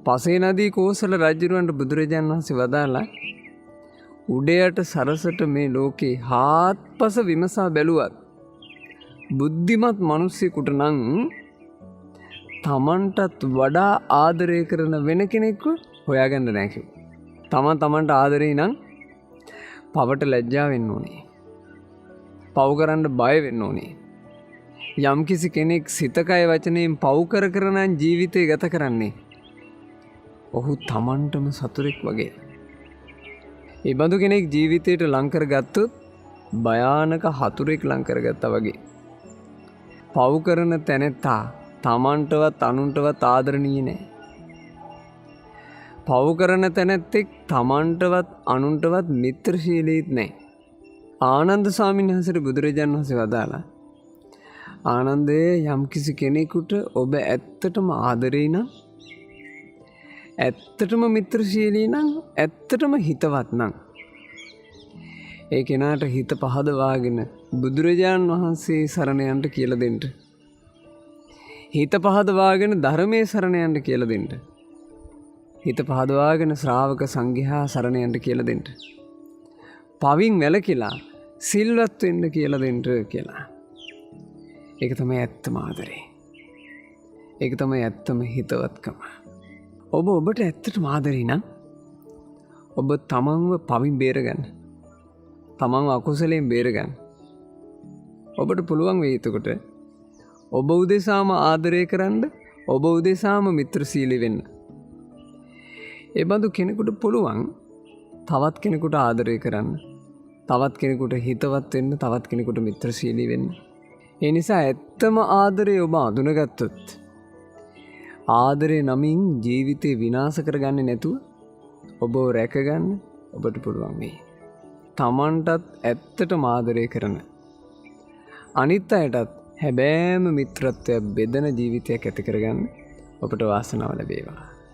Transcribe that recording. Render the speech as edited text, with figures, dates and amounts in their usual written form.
පසේ නදී කෝසල රජුරවන්ට බුදුරජාණන් වහන්සේ වදාලා උඩයට සරසට මේ ලෝකේ හාත්පස විමසා බැලුවත් බුද්ධිමත් මිනිස්සෙකුට නම් තමන්ටත් වඩා ආදරය කරන වෙන කෙනෙක්ව හොයාගන්න නැහැ කිව්වා. තමන්ට ආදරේ නම් පවට ලැජ්ජා වෙන්න ඕනේ. පව් කරන්න බය වෙන්න ඕනේ. යම්කිසි කෙනෙක් සිතකය වචනයෙන් පව් කර නම් ජීවිතේ ගත කරන්නේ ඔහු තමන්ටම සතුරෙක් වගේ. ඒ බඳු කෙනෙක් ජීවිතයට ලං කරගත්තොත් භයානක හතුරෙක් ලං කරගත්තා වගේ. පව් කරන තැනැත්තා තමන්ටවත් අනුන්ටවත් ආදරණීය නැහැ. පව් කරන තැනැත්තෙක් තමන්ටවත් අනුන්ටවත් මිත්‍රශීලීත් නැහැ. ආනන්ද ස්වාමීන් වහන්සේට බුදුරජාණන් වහන්සේ වදාලා ආනන්දේ යම්කිසි කෙනෙකුට ඔබ ඇත්තටම ආදරේ නම් ඇත්තටම මිත්‍රශීලී නම් ඇත්තටම හිතවත් නම් ඒ කෙනාට හිත පහදවාගෙන බුදුරජාණන් වහන්සේ සරණ යන්න කියලා දෙන්න. හිත පහදවාගෙන ධර්මයේ සරණ යන්න කියලා දෙන්න. හිත පහදවාගෙන ශ්‍රාවක සංඝයා සරණ යන්න කියලා දෙන්න. පවින් වැළකීලා සිල්වත් වෙන්න කියලා දෙන්න කියලා. ඒක තමයි ඇත්තම ආදරේ. ඒක තමයි ඇත්තම හිතවත්කම. ඔබට ඇත්තටම ආදරේ නම් ඔබ තමන්ව පවින් බේරගන්න. තමන්ව අකුසලයෙන් බේරගන්න. ඔබට පුළුවන් වෙයි එතකොට ඔබ උදෙසාම ආදරය කරන්න, ඔබ උදෙසාම මිත්‍රශීලී වෙන්න. ඒ බඳු කෙනෙකුට පුළුවන් තවත් කෙනෙකුට ආදරය කරන්න, තවත් කෙනෙකුට හිතවත් වෙන්න, තවත් කෙනෙකුට මිත්‍රශීලී වෙන්න. ඒ නිසා ඇත්තම ආදරේ ඔබ අඳුනගත්තොත් ආදරේ නමින් ජීවිතේ විනාශ කරගන්නේ නැතුව ඔබව රැකගන්න ඔබට පුළුවන් වෙයි. තමන්ටත් ඇත්තටම ආදරය කරන, අනිත් අයටත් හැබෑම මිත්‍රත්වයක් බෙදෙන ජීවිතයක් ඇති කරගන්න ඔබට වාසනාව ලැබේවා.